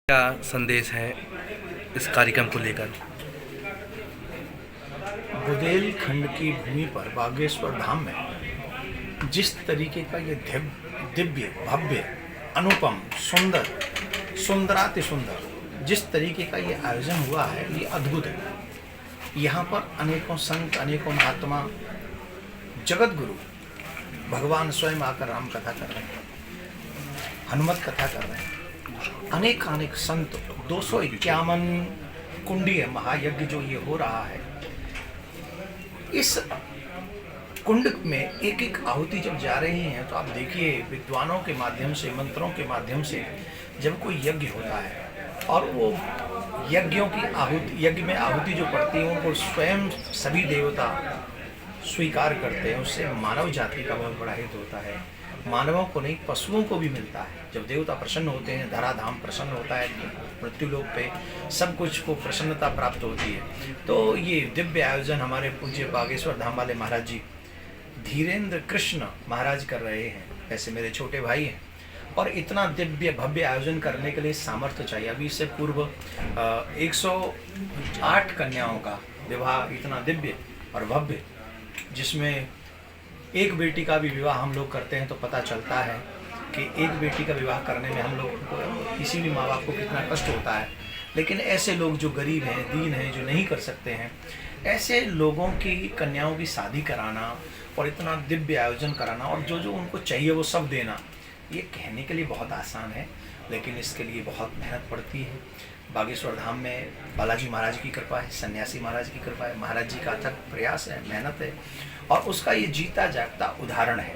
क्या संदेश है इस कार्यक्रम को लेकर? बुंदेलखंड की भूमि पर बागेश्वर धाम में जिस तरीके का ये दिव्य भव्य अनुपम सुंदर सुंदराति सुंदर जिस तरीके का ये आयोजन हुआ है, ये अद्भुत है। यहाँ पर अनेकों संत, अनेकों महात्मा, जगत गुरु भगवान स्वयं आकर राम कथा कर रहे हैं, हनुमत कथा कर रहे हैं। अनेक संत, 251 कुंडीय महायज्ञ जो ये हो रहा है, इस कुंड में एक एक आहुति जब जा रही है तो आप देखिए, विद्वानों के माध्यम से, मंत्रों के माध्यम से जब कोई यज्ञ होता है और वो यज्ञों की आहुति, यज्ञ में आहुति जो पड़ती है उनको स्वयं सभी देवता स्वीकार करते हैं, उससे मानव जाति का बहुत बड़ा हित होता है। मानवों को नहीं, पशुओं को भी मिलता है। जब देवता प्रसन्न होते हैं, धराधाम प्रसन्न होता है, मृत्युलोक पे सब कुछ को प्रसन्नता प्राप्त होती है। तो ये दिव्य आयोजन हमारे पूज्य बागेश्वर धाम वाले महाराज जी धीरेन्द्र कृष्ण महाराज कर रहे हैं। ऐसे मेरे छोटे भाई हैं और इतना दिव्य भव्य आयोजन करने के लिए सामर्थ्य चाहिए। अभी इससे पूर्व 108 कन्याओं का विवाह इतना दिव्य और भव्य, जिसमें एक बेटी का भी विवाह हम लोग करते हैं तो पता चलता है कि एक बेटी का विवाह करने में हम लोग को, किसी भी माँ बाप को कितना कष्ट होता है। लेकिन ऐसे लोग जो गरीब हैं, दीन हैं, जो नहीं कर सकते हैं, ऐसे लोगों की कन्याओं की शादी कराना और इतना दिव्य आयोजन कराना और जो जो उनको चाहिए वो सब देना, ये कहने के लिए बहुत आसान है, लेकिन इसके लिए बहुत मेहनत पड़ती है। बागेश्वर धाम में बालाजी महाराज की कृपा है, सन्यासी महाराज की कृपा है, महाराज जी का अथक प्रयास है, मेहनत है और उसका ये जीता जागता उदाहरण है।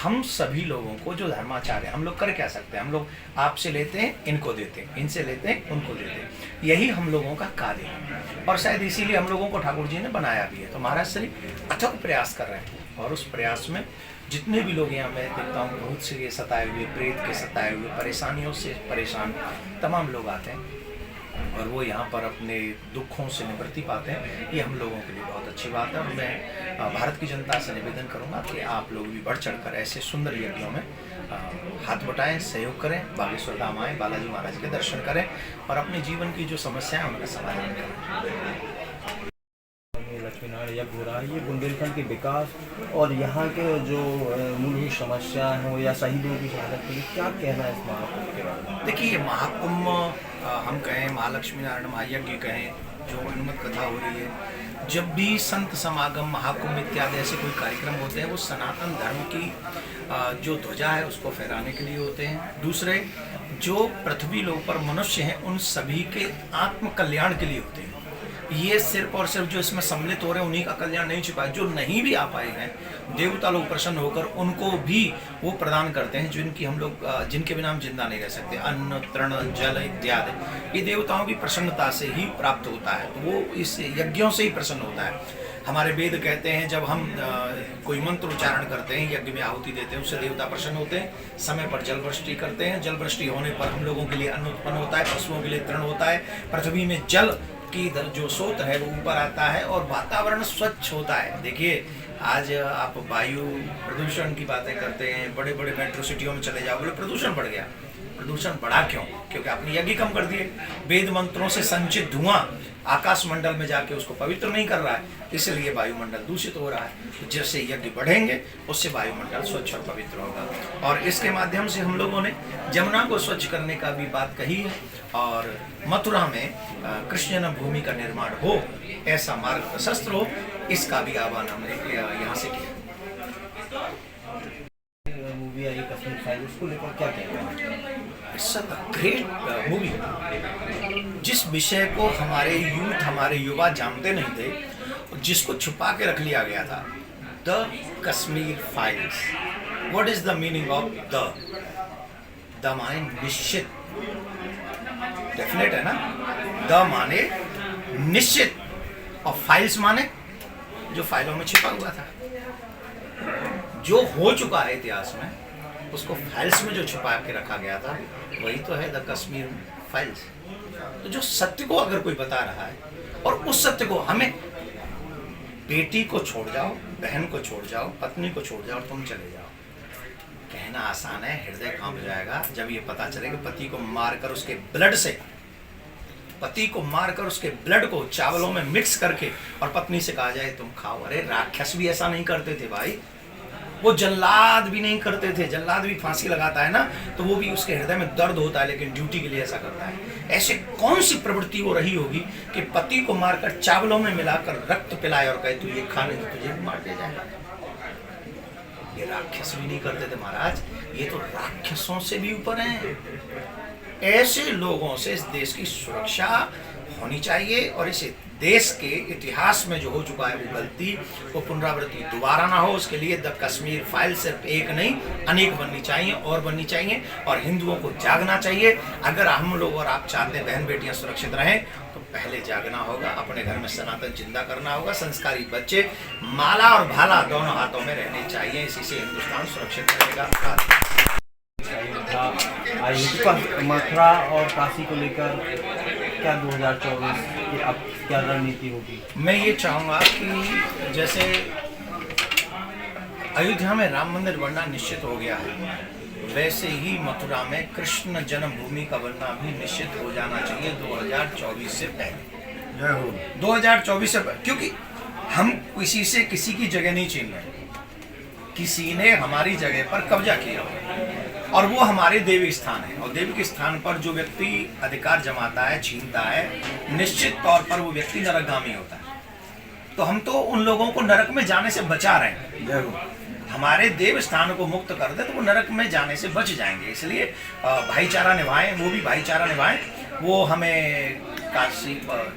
हम सभी लोगों को जो धर्माचार्य, हम लोग कर क्या सकते हैं? हम लोग आपसे लेते हैं, इनको देते हैं, इनसे लेते हैं, उनको देते हैं। यही हम लोगों का कार्य है और शायद इसीलिए हम लोगों को ठाकुर जी ने बनाया भी है। तो महाराज श्री अथक प्रयास कर रहे हैं और उस प्रयास में जितने भी लोग यहाँ मैं देखता हूँ, बहुत से सताए हुए, प्रेत के सताए हुए, परेशानियों से परेशान तमाम लोग आते हैं और वो यहाँ पर अपने दुखों से निवृत्ति पाते हैं। ये हम लोगों के लिए बहुत अच्छी बात है और मैं भारत की जनता से निवेदन करूँगा कि आप लोग भी बढ़ चढ़कर ऐसे सुंदर यज्ञों में हाथ बटाएं, सहयोग करें, बागेश्वर धाम आएँ, बालाजी महाराज के दर्शन करें और अपने जीवन की जो समस्याएं उनका समाधान करें। लक्ष्मीनारायण यज्ञ हो रहा है, ये बुंदेलखंड के विकास और यहाँ के जो मूलभूत समस्या हो या शहीदों की शहादत के लिए क्या कहना है इस महाकुंभ के बारे में? देखिए, ये महाकुंभ हम कहें, महालक्ष्मी नारायण महायज्ञ कहें, जो हनुमत कथा हो रही है, जब भी संत समागम, महाकुंभ इत्यादि ऐसे कोई कार्यक्रम होते हैं, वो सनातन धर्म की जो ध्वजा है उसको फहराने के लिए होते हैं। दूसरे, जो पृथ्वी लोक पर मनुष्य हैं उन सभी के आत्म कल्याण के लिए होते हैं। ये सिर्फ और सिर्फ जो इसमें सम्मिलित हो रहे हैं उन्हीं का कल्याण नहीं छिपा है, जो नहीं भी आ पाए हैं देवता लोग प्रसन्न होकर उनको भी वो प्रदान करते हैं, जिनकी हम लोग, जिनके बिना हम जिंदा नहीं रह सकते। अन्न, तृण, जल इत्यादि ये देवताओं की प्रसन्नता से ही प्राप्त होता है, तो वो इस यज्ञों से ही प्रसन्न होता है। हमारे वेद कहते हैं, जब हम कोई मंत्र उच्चारण करते हैं, यज्ञ में आहुति देते हैं, उससे देवता प्रसन्न होते हैं। समय पर जल वृष्टि करते हैं, जल वृष्टि होने पर हम लोगों के लिए अन्न उत्पन्न होता है, पशुओं के लिए तृण होता है, पृथ्वी में जल की जो स्रोत है वो ऊपर आता है और वातावरण स्वच्छ होता है। देखिए, आज आप वायु प्रदूषण की बातें करते हैं, बड़े बड़े मेट्रो सिटियों में चले जाओ, बोले प्रदूषण बढ़ गया। प्रदूषण बढ़ा क्यों? क्योंकि आपने यज्ञ कम कर दिए। वेद मंत्रों से संचित धुआं आकाश मंडल में जाके उसको पवित्र नहीं कर रहा है, इसलिए वायुमंडल दूषित हो रहा है। तो जैसे यज्ञ बढ़ेंगे उससे वायुमंडल स्वच्छ और पवित्र होगा और इसके माध्यम से हम लोगों ने जमुना को स्वच्छ करने का भी बात कही है और मथुरा में कृष्ण जन्म भूमि का निर्माण हो, ऐसा मार्ग प्रशस्त हो, इसका भी आह्वान हमने यहाँ से किया। मूवी आई कश्मीर फाइल, उसको लेकर क्या कहना है? इट्स अ ग्रेट मूवी, जिस विषय को हमारे यूथ, हमारे युवा जानते नहीं थे, जिसको छुपा के रख लिया गया था। The Kashmir files. What is the meaning of the माने निश्चित, डेफिनेट है ना। द माने निश्चित और फाइल्स माने जो फाइलों में छिपा हुआ था, जो हो चुका है इतिहास में, उसको फाइल्स में जो छुपा के रखा गया था, वही तो है द कश्मीर फाइल्स। तो जो सत्य को अगर कोई बता रहा है और उस सत्य को, हमें बेटी को छोड़ जाओ, बहन को छोड़ जाओ, पत्नी को छोड़ जाओ और तुम चले जाओ, कहना आसान है, हृदय कांप जाएगा जब ये पता चले कि पति को मारकर उसके ब्लड को चावलों में मिक्स करके और पत्नी से कहा जाए तुम खाओ। अरे राक्षस भी ऐसा नहीं करते थे भाई, वो जल्लाद भी नहीं करते थे। जल्लाद भी फांसी लगाता है ना तो वो भी उसके हृदय में दर्द होता है, लेकिन ड्यूटी के लिए ऐसा करता है। ऐसे कौन सी प्रवृत्ति वो रही होगी कि पति को मारकर चावलों में मिलाकर रक्त पिलाए और कहे तू ये खाने तो तुझे भी मार दिया जाएगा। ये राक्षस भी नहीं करते थे महाराज, ये तो राक्षसों से भी ऊपर हैं। ऐसे लोगों से इस देश की सुरक्षा होनी चाहिए और इस देश के इतिहास में जो हो चुका है वो गलती, वो पुनरावृत्ति दोबारा ना हो। उसके लिए द कश्मीर फाइल सिर्फ एक नहीं अनेक बननी चाहिए और बननी चाहिए, और हिंदुओं को जागना चाहिए। अगर हम लोग और आप चाहते हैं बहन बेटियां सुरक्षित रहें तो पहले जागना होगा, अपने घर में सनातन जिंदा करना होगा। संस्कारी बच्चे माला और भाला दोनों हाथों में रहने चाहिए, इसी से हिंदुस्तान सुरक्षित रहेगा। मथुरा और काशी को लेकर क्या 2024 की अब क्या रणनीति होगी? मैं ये चाहूँगा कि जैसे अयोध्या में राम मंदिर बनना निश्चित हो गया है, वैसे ही मथुरा में कृष्ण जन्मभूमि का बनना भी निश्चित हो जाना चाहिए 2024 से पहले। 2024 से पहले, क्योंकि हम किसी से किसी की जगह नहीं छीन रहे। किसी ने हमारी जगह पर कब्जा किया और वो हमारे देवी स्थान है, और देवी के स्थान पर जो व्यक्ति अधिकार जमाता है, छीनता है, निश्चित तौर पर वो व्यक्ति नरकगामी होता है। तो हम तो उन लोगों को नरक में जाने से बचा रहे हैं। हमारे देव स्थान को मुक्त कर दे तो वो नरक में जाने से बच जाएंगे। इसलिए भाईचारा निभाएं, वो भी भाईचारा निभाएं। वो हमें काशी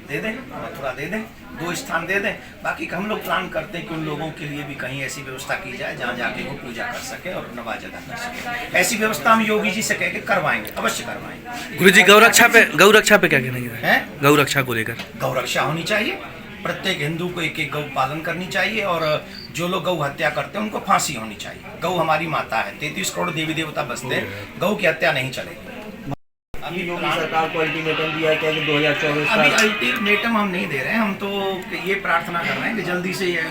दे दें, मथुरा दे दें, 2 स्थान दे दें। बाकी हम लोग प्लान करते हैं कि उन लोगों के लिए भी कहीं ऐसी व्यवस्था की जाए जहाँ जाके वो पूजा कर सके और नमाज अदा कर सके। ऐसी व्यवस्था हम योगी जी से कह के करवाएंगे, अवश्य करवाएंगे। गुरुजी गौरक्षा पे क्या कहना है? गौरक्षा को लेकर गौरक्षा होनी चाहिए। प्रत्येक हिंदू को एक गौ पालन करनी चाहिए, और जो लोग गौ हत्या करते हैं उनको फांसी होनी चाहिए। गौ हमारी माता है, 33 करोड़ देवी देवता बसते हैं, गौ की हत्या नहीं चलेगी। अभी योगी सरकार को अल्टीमेटम दिया है क्या कि 2024 अभी अल्टीमेटम हम नहीं दे रहे हैं, हम तो ये प्रार्थना कर रहे हैं कि जल्दी से ये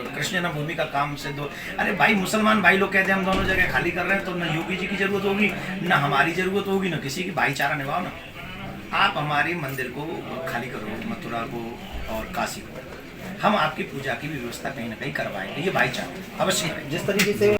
कृष्ण जन्मभूमि का काम से दो। अरे भाई, मुसलमान भाई लोग कहते हैं हम दोनों जगह खाली कर रहे हैं, तो न योगी जी की जरूरत होगी, न हमारी जरूरत होगी, न किसी की। भाईचारा निभाओ ना। आप हमारे मंदिर को खाली करो, मथुरा को और काशी को, हम आपकी पूजा की भी व्यवस्था कहीं ना कहीं करवाएंगे। ये भाईचारा अवश्य है। जिस तरीके से